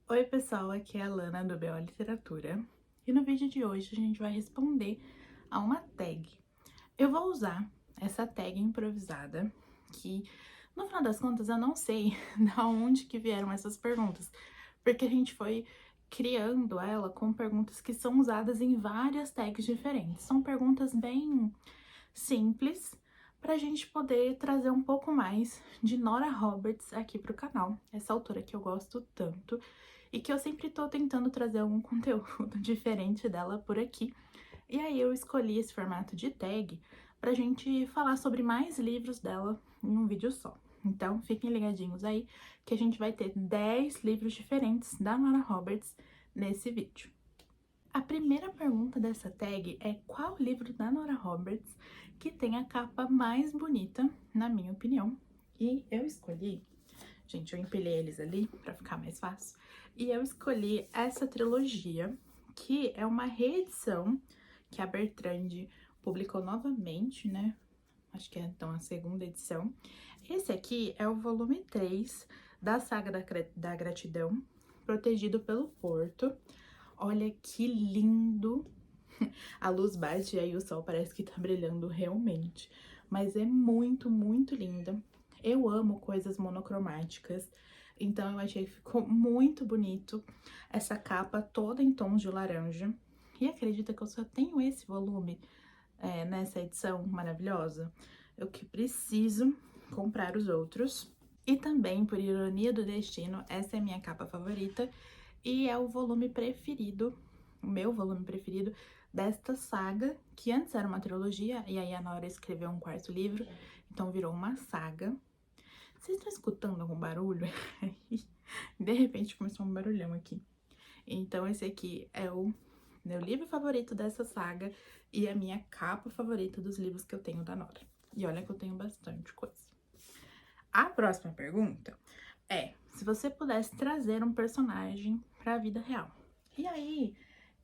Oi pessoal, aqui é a Lana do BO Literatura e no vídeo de hoje a gente vai responder a uma tag. Eu vou usar essa tag improvisada que, no final das contas, eu não sei da onde que vieram essas perguntas, porque a gente foi criando ela com perguntas que são usadas em várias tags diferentes. São perguntas bem simples para a gente poder trazer um pouco mais de Nora Roberts aqui para o canal, essa autora que eu gosto tanto e que eu sempre tô tentando trazer algum conteúdo diferente dela por aqui. E aí eu escolhi esse formato de tag pra gente falar sobre mais livros dela em um vídeo só. Então, fiquem ligadinhos aí que a gente vai ter 10 livros diferentes da Nora Roberts nesse vídeo. A primeira pergunta dessa tag é qual livro da Nora Roberts que tem a capa mais bonita, na minha opinião. E eu escolhi, gente, eu empilhei eles ali pra ficar mais fácil, e eu escolhi essa trilogia, que é uma reedição que a Bertrand publicou novamente, né? Acho que é então a segunda edição. Esse aqui é o volume 3 da saga da Gratidão, Protegido pelo Porto. Olha que lindo! A luz bate e aí o sol parece que tá brilhando realmente. Mas é muito, muito linda. Eu amo coisas monocromáticas, então eu achei que ficou muito bonito essa capa toda em tons de laranja. E acredita que eu só tenho esse volume nessa edição maravilhosa? Eu que preciso comprar os outros. E também, por ironia do destino, essa é a minha capa favorita e é o volume preferido, o meu volume preferido desta saga, que antes era uma trilogia, e aí a Nora escreveu um quarto livro, então virou uma saga. Vocês estão escutando algum barulho? De repente começou um barulhão aqui. Então esse aqui é o meu livro favorito dessa saga e a minha capa favorita dos livros que eu tenho da Nora. E olha que eu tenho bastante coisa. A próxima pergunta é, se você pudesse trazer um personagem para a vida real. E aí,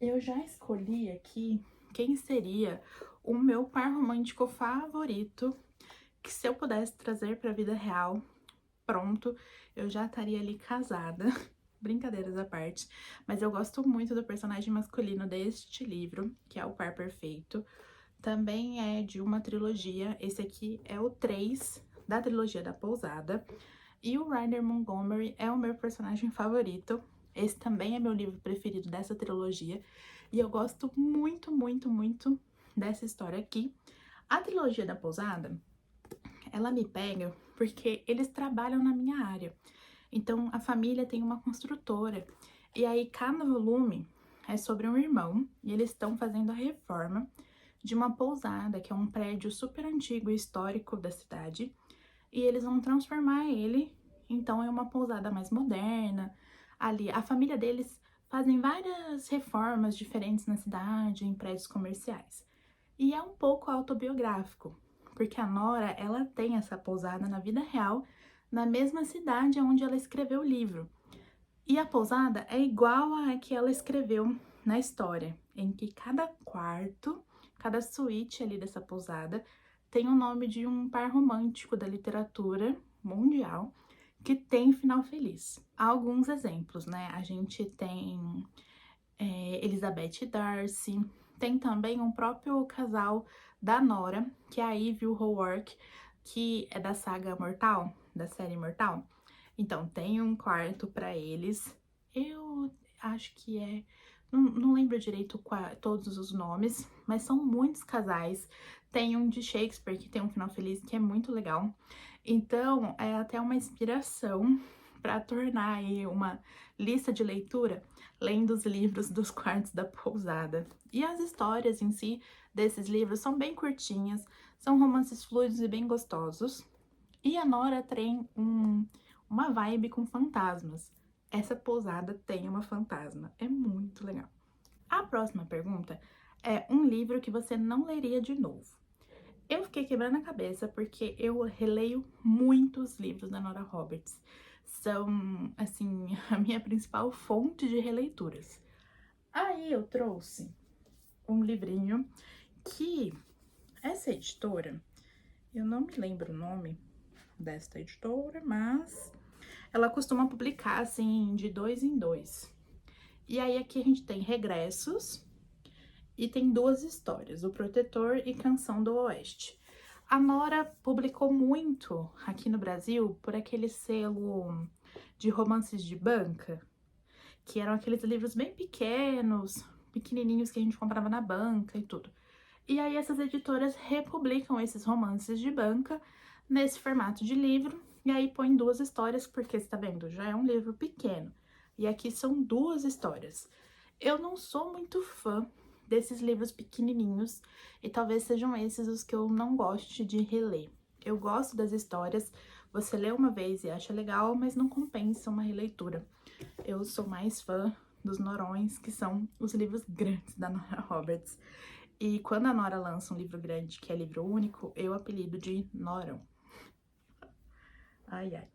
eu já escolhi aqui quem seria o meu par romântico favorito, que se eu pudesse trazer para a vida real, pronto, eu já estaria ali casada. Brincadeiras à parte, mas eu gosto muito do personagem masculino deste livro, que é o Par Perfeito. Também é de uma trilogia, esse aqui é o 3 da trilogia da Pousada. E o Ryder Montgomery é o meu personagem favorito. Esse também é meu livro preferido dessa trilogia. E eu gosto muito, muito, muito dessa história aqui. A trilogia da Pousada, ela me pega porque eles trabalham na minha área. Então, a família tem uma construtora. E aí, cada volume é sobre um irmão. E eles estão fazendo a reforma de uma pousada, que é um prédio super antigo e histórico da cidade. E eles vão transformar ele, então, em uma pousada mais moderna. Ali, a família deles fazem várias reformas diferentes na cidade, em prédios comerciais. E é um pouco autobiográfico, porque a Nora, ela tem essa pousada na vida real, na mesma cidade onde ela escreveu o livro. E a pousada é igual a que ela escreveu na história, em que cada quarto, cada suíte ali dessa pousada tem o nome de um par romântico da literatura mundial que tem final feliz. Há alguns exemplos, né? A gente tem Elizabeth e Darcy, tem também um próprio casal da Nora, que é a Eve e o Howard, que é da saga Mortal, da série Mortal. Então, tem um quarto para eles. Eu acho que é... Não lembro direito todos os nomes, mas são muitos casais. Tem um de Shakespeare, que tem um final feliz, que é muito legal. Então, é até uma inspiração para tornar aí uma lista de leitura, lendo os livros dos quartos da pousada. E as histórias em si desses livros são bem curtinhas, são romances fluidos e bem gostosos. E a Nora tem uma vibe com fantasmas. Essa pousada tem uma fantasma, é muito legal. A próxima pergunta é um livro que você não leria de novo. Eu fiquei quebrando a cabeça porque eu releio muitos livros da Nora Roberts. São, assim, a minha principal fonte de releituras. Aí eu trouxe um livrinho que essa editora, eu não me lembro o nome desta editora, mas ela costuma publicar, assim, de 2 em 2. E aí aqui a gente tem Regressos e tem 2 histórias, O Protetor e Canção do Oeste. A Nora publicou muito aqui no Brasil por aquele selo de romances de banca, que eram aqueles livros bem pequenos, pequenininhos que a gente comprava na banca e tudo. E aí essas editoras republicam esses romances de banca nesse formato de livro, e aí põe 2 histórias, porque você tá vendo, já é um livro pequeno. E aqui são 2 histórias. Eu não sou muito fã desses livros pequenininhos, e talvez sejam esses os que eu não goste de reler. Eu gosto das histórias, você lê uma vez e acha legal, mas não compensa uma releitura. Eu sou mais fã dos Norões, que são os livros grandes da Nora Roberts. E quando a Nora lança um livro grande, que é livro único, eu apelido de Norão. Ai, ai.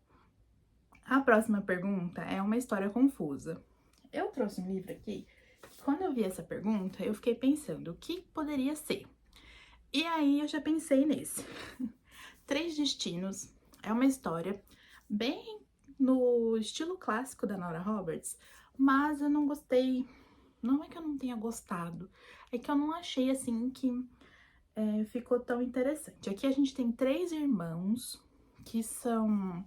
A próxima pergunta é uma história confusa. Eu trouxe um livro aqui, que quando eu vi essa pergunta, eu fiquei pensando, o que poderia ser? E aí eu já pensei nesse. Três Destinos é uma história bem no estilo clássico da Nora Roberts, mas eu não gostei. Não é que eu não tenha gostado, é que eu não achei assim que ficou tão interessante. Aqui a gente tem 3 irmãos que são...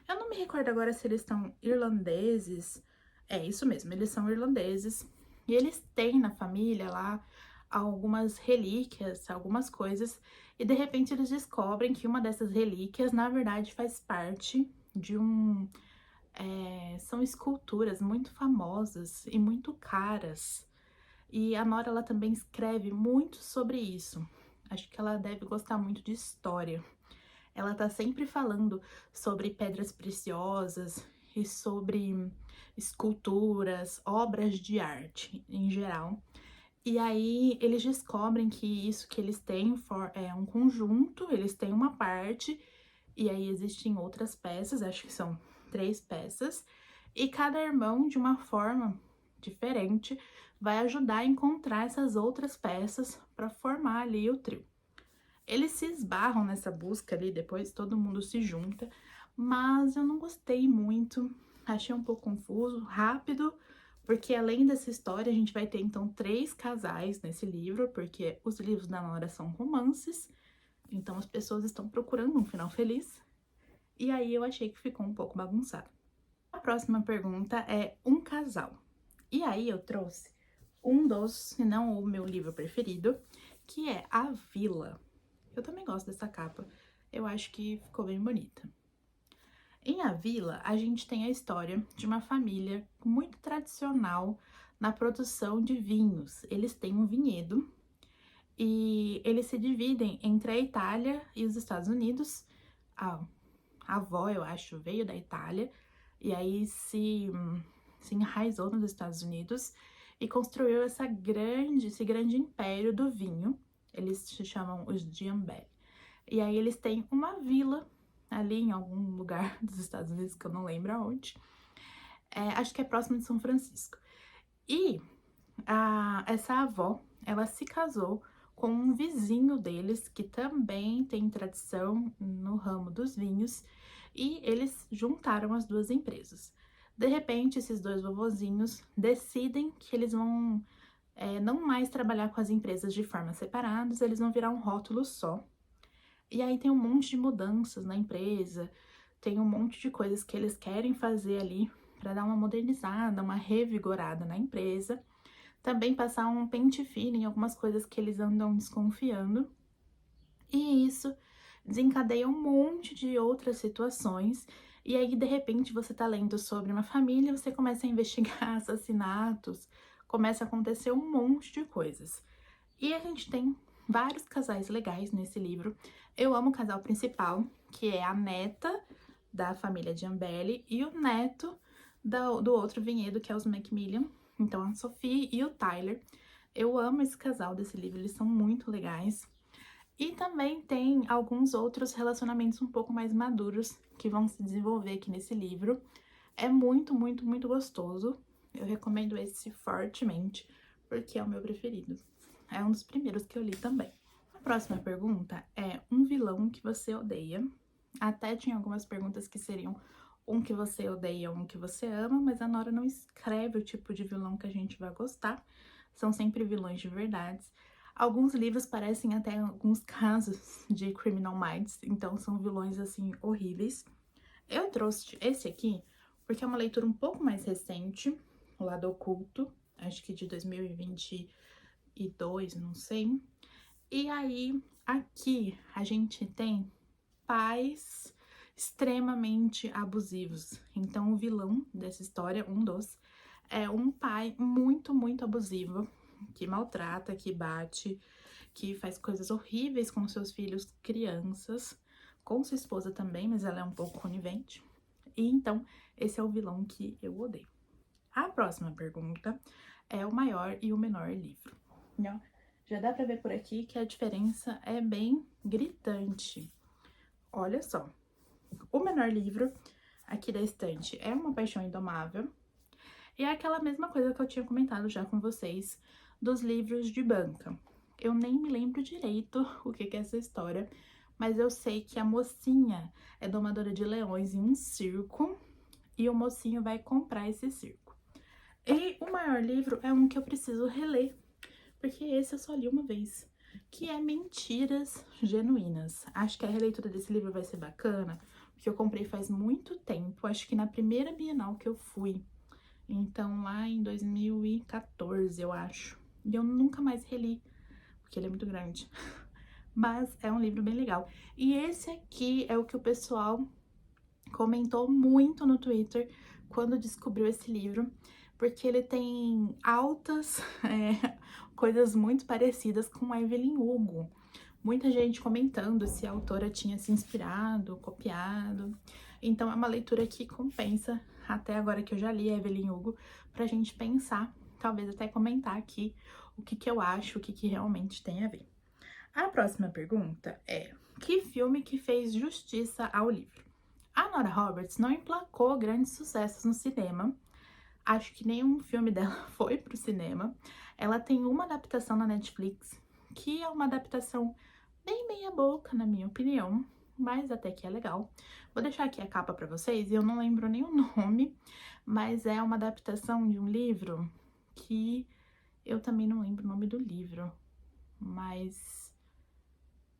Eu não me recordo agora se eles são irlandeses. É isso mesmo, eles são irlandeses. E eles têm na família lá algumas relíquias, algumas coisas. E de repente eles descobrem que uma dessas relíquias, na verdade, faz parte de um... são esculturas muito famosas e muito caras. E a Nora, ela também escreve muito sobre isso. Acho que ela deve gostar muito de história. Ela tá sempre falando sobre pedras preciosas e sobre esculturas, obras de arte em geral. E aí eles descobrem que isso que eles têm é um conjunto, eles têm uma parte, e aí existem outras peças, acho que são 3 peças, e cada irmão, de uma forma diferente, vai ajudar a encontrar essas outras peças para formar ali o trio. Eles se esbarram nessa busca ali, depois todo mundo se junta, mas eu não gostei muito, achei um pouco confuso, rápido, porque além dessa história a gente vai ter então 3 casais nesse livro, porque os livros da Nora são romances, então as pessoas estão procurando um final feliz, e aí eu achei que ficou um pouco bagunçado. A próxima pergunta é um casal, e aí eu trouxe um dos, se não o meu livro preferido, que é A Vila. Eu também gosto dessa capa, eu acho que ficou bem bonita. Em A Vila, a gente tem a história de uma família muito tradicional na produção de vinhos. Eles têm um vinhedo e eles se dividem entre a Itália e os Estados Unidos. A avó, eu acho, veio da Itália e aí se enraizou nos Estados Unidos e construiu esse grande império do vinho. Eles se chamam os Giambelli. E aí eles têm uma vila ali em algum lugar dos Estados Unidos, que eu não lembro aonde. Acho que é próximo de São Francisco. E essa avó, ela se casou com um vizinho deles, que também tem tradição no ramo dos vinhos, e eles juntaram as 2 empresas. De repente, esses 2 vovozinhos decidem que eles vão não mais trabalhar com as empresas de forma separadas, eles vão virar um rótulo só. E aí tem um monte de mudanças na empresa, tem um monte de coisas que eles querem fazer ali para dar uma modernizada, uma revigorada na empresa. Também passar um pente fino em algumas coisas que eles andam desconfiando. E isso desencadeia um monte de outras situações. E aí, de repente, você tá lendo sobre uma família, você começa a investigar assassinatos, começa a acontecer um monte de coisas. E a gente tem vários casais legais nesse livro. Eu amo o casal principal, que é a neta da família Giambelli e o neto do outro vinhedo, que é os Macmillan. Então, a Sophie e o Tyler. Eu amo esse casal desse livro, eles são muito legais. E também tem alguns outros relacionamentos um pouco mais maduros que vão se desenvolver aqui nesse livro. É muito, muito, muito gostoso. Eu recomendo esse fortemente, porque é o meu preferido. É um dos primeiros que eu li também. A próxima pergunta é um vilão que você odeia. Até tinha algumas perguntas que seriam um que você odeia, um que você ama, mas a Nora não escreve o tipo de vilão que a gente vai gostar. São sempre vilões de verdade. Alguns livros parecem até alguns casos de Criminal Minds, então são vilões, assim, horríveis. Eu trouxe esse aqui porque é uma leitura um pouco mais recente, O Lado Oculto, acho que de 2022, não sei. E aí, aqui a gente tem pais extremamente abusivos. Então, o vilão dessa história, é um pai muito, muito abusivo, que maltrata, que bate, que faz coisas horríveis com seus filhos crianças, com sua esposa também, mas ela é um pouco conivente. E então, esse é o vilão que eu odeio. A próxima pergunta é o maior e o menor livro. Já dá pra ver por aqui que a diferença é bem gritante. Olha só, o menor livro aqui da estante é Uma Paixão Indomável. E é aquela mesma coisa que eu tinha comentado já com vocês dos livros de banca. Eu nem me lembro direito o que é essa história, mas eu sei que a mocinha é domadora de leões em um circo e o mocinho vai comprar esse circo. E o maior livro é um que eu preciso reler, porque esse eu só li uma vez, que é Mentiras Genuínas. Acho que a releitura desse livro vai ser bacana, porque eu comprei faz muito tempo, acho que na primeira Bienal que eu fui. Então, lá em 2014, eu acho. E eu nunca mais reli, porque ele é muito grande. Mas é um livro bem legal. E esse aqui é o que o pessoal comentou muito no Twitter quando descobriu esse livro, porque ele tem altas coisas muito parecidas com a Evelyn Hugo. Muita gente comentando se a autora tinha se inspirado, copiado. Então é uma leitura que compensa, até agora que eu já li a Evelyn Hugo, pra gente pensar, talvez até comentar aqui o que eu acho, o que realmente tem a ver. A próxima pergunta é: que filme que fez justiça ao livro? A Nora Roberts não emplacou grandes sucessos no cinema. Acho que nenhum filme dela foi pro cinema. Ela tem uma adaptação na Netflix, que é uma adaptação bem meia boca, na minha opinião, mas até que é legal. Vou deixar aqui a capa pra vocês, e eu não lembro nem o nome, mas é uma adaptação de um livro que eu também não lembro o nome do livro, mas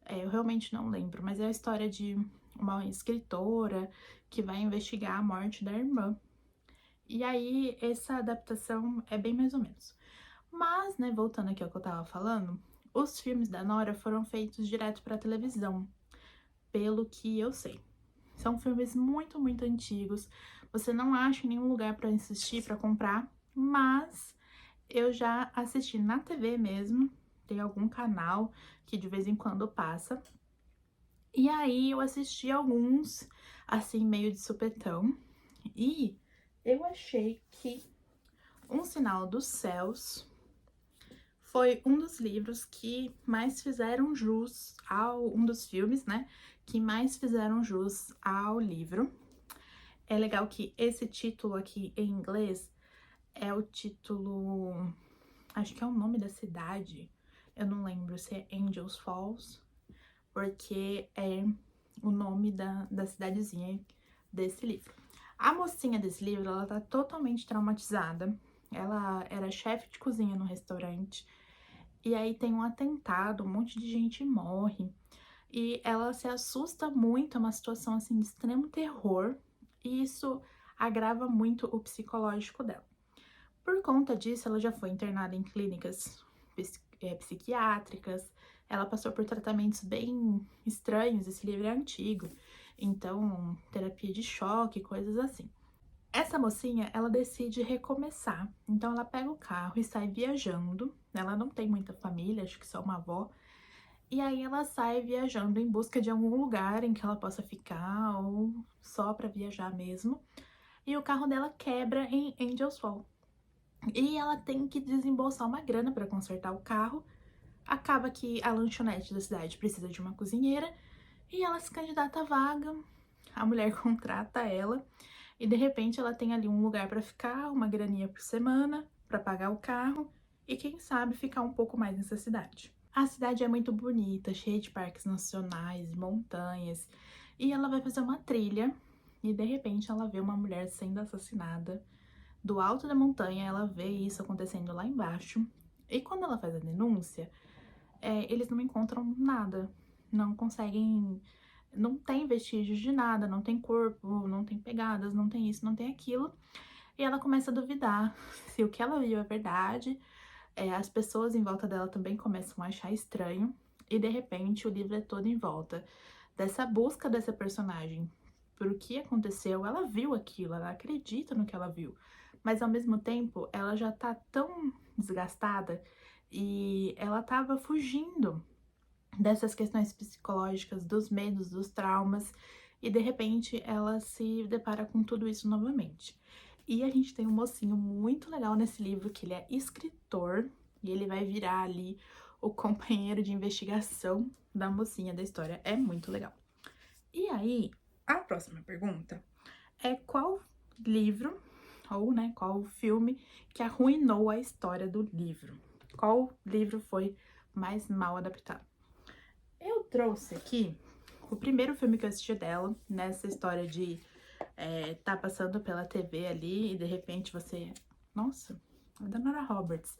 eu realmente não lembro, mas é a história de uma escritora que vai investigar a morte da irmã. E aí, essa adaptação é bem mais ou menos. Mas, né, voltando aqui ao que eu tava falando, os filmes da Nora foram feitos direto pra televisão, pelo que eu sei. São filmes muito, muito antigos. Você não acha em nenhum lugar pra assistir, pra comprar, mas eu já assisti na TV mesmo. Tem algum canal que de vez em quando passa. E aí eu assisti alguns, assim, meio de supetão. E eu achei que Um Sinal dos Céus foi um dos livros que mais fizeram jus um dos filmes, né, que mais fizeram jus ao livro. É legal que esse título aqui em inglês é o título, acho que é o nome da cidade, eu não lembro se é Angels Falls, porque é o nome da cidadezinha desse livro. A mocinha desse livro, ela tá totalmente traumatizada. Ela era chefe de cozinha no restaurante. E aí tem um atentado, um monte de gente morre. E ela se assusta muito, é uma situação assim de extremo terror. E isso agrava muito o psicológico dela. Por conta disso, ela já foi internada em clínicas psiquiátricas. Ela passou por tratamentos bem estranhos, esse livro é antigo. Então, terapia de choque, coisas assim. Essa mocinha, ela decide recomeçar. Então, ela pega o carro e sai viajando. Ela não tem muita família, acho que só uma avó. E aí, ela sai viajando em busca de algum lugar em que ela possa ficar ou só pra viajar mesmo. E o carro dela quebra em Angels Fall. E ela tem que desembolsar uma grana pra consertar o carro. Acaba que a lanchonete da cidade precisa de uma cozinheira e ela se candidata à vaga. A mulher contrata ela e de repente ela tem ali um lugar pra ficar, uma graninha por semana pra pagar o carro e quem sabe ficar um pouco mais nessa cidade. A cidade é muito bonita, cheia de parques nacionais, montanhas, e ela vai fazer uma trilha e de repente ela vê uma mulher sendo assassinada. Do alto da montanha, ela vê isso acontecendo lá embaixo. E quando ela faz a denúncia, eles não encontram nada. Não conseguem... Não tem vestígios de nada, não tem corpo, não tem pegadas, não tem isso, não tem aquilo. E ela começa a duvidar se o que ela viu é verdade. As pessoas em volta dela também começam a achar estranho. E de repente o livro é todo em volta dessa busca dessa personagem por o que aconteceu. Ela viu aquilo, ela acredita no que ela viu, mas ao mesmo tempo ela já tá tão desgastada e ela tava fugindo dessas questões psicológicas, dos medos, dos traumas, e de repente ela se depara com tudo isso novamente. E a gente tem um mocinho muito legal nesse livro, que ele é escritor, e ele vai virar ali o companheiro de investigação da mocinha da história. É muito legal. E aí, a próxima pergunta é qual livro, ou né, qual filme que arruinou a história do livro? Qual livro foi mais mal adaptado? Eu trouxe aqui o primeiro filme que eu assisti dela, nessa história de tá passando pela TV ali e de repente você... Nossa, é da Nora Roberts,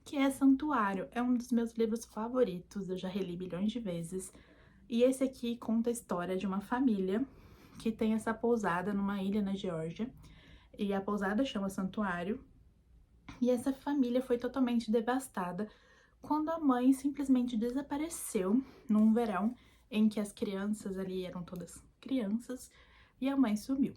que é Santuário. É um dos meus livros favoritos, eu já reli milhões de vezes. E esse aqui conta a história de uma família que tem essa pousada numa ilha na Geórgia. E a pousada chama Santuário. E essa família foi totalmente devastada quando a mãe simplesmente desapareceu num verão em que as crianças ali eram todas crianças e a mãe sumiu.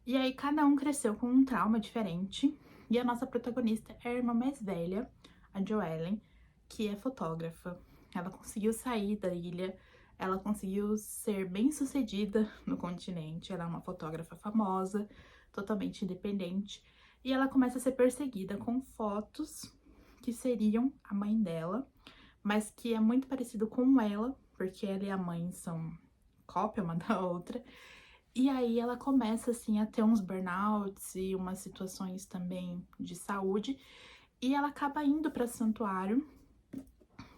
E aí cada um cresceu com um trauma diferente e a nossa protagonista é a irmã mais velha, a Joellen, que é fotógrafa. Ela conseguiu sair da ilha, ela conseguiu ser bem-sucedida no continente, ela é uma fotógrafa famosa, totalmente independente, e ela começa a ser perseguida com fotos que seriam a mãe dela, mas que é muito parecido com ela, porque ela e a mãe são cópia uma da outra. E aí ela começa, assim, a ter uns burnouts e umas situações também de saúde, e ela acaba indo para Santuário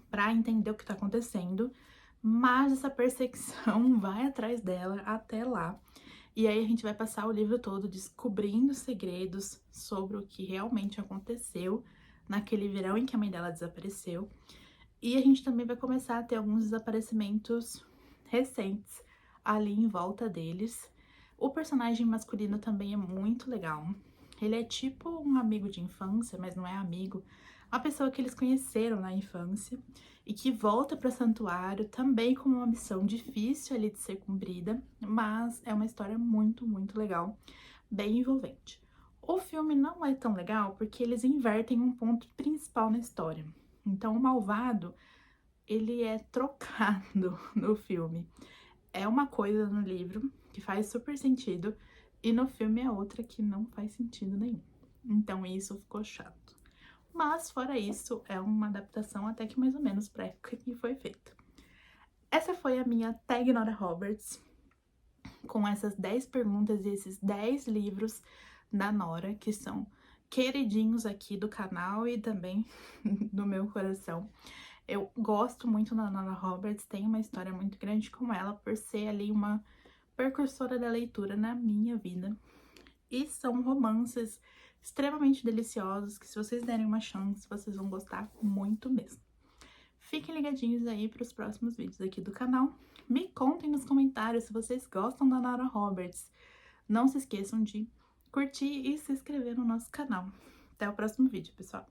para entender o que tá acontecendo, mas essa perseguição vai atrás dela até lá. E aí a gente vai passar o livro todo descobrindo segredos sobre o que realmente aconteceu naquele verão em que a mãe dela desapareceu. E a gente também vai começar a ter alguns desaparecimentos recentes ali em volta deles. O personagem masculino também é muito legal. Ele é tipo um amigo de infância, mas não é amigo. Uma pessoa que eles conheceram na infância e que volta para o santuário também com uma missão difícil ali de ser cumprida, mas é uma história muito, muito legal, bem envolvente. O filme não é tão legal porque eles invertem um ponto principal na história. Então o malvado, ele é trocado no filme. É uma coisa no livro que faz super sentido e no filme é outra que não faz sentido nenhum. Então isso ficou chato. Mas fora isso, é uma adaptação até que mais ou menos pra época que foi feita. Essa foi a minha tag Nora Roberts, com essas 10 perguntas e esses 10 livros da Nora, que são queridinhos aqui do canal e também do meu coração. Eu gosto muito da Nora Roberts, tem uma história muito grande com ela, por ser ali uma precursora da leitura na minha vida. E são romances extremamente deliciosos, que se vocês derem uma chance, vocês vão gostar muito mesmo. Fiquem ligadinhos aí para os próximos vídeos aqui do canal. Me contem nos comentários se vocês gostam da Nora Roberts. Não se esqueçam de curtir e se inscrever no nosso canal. Até o próximo vídeo, pessoal!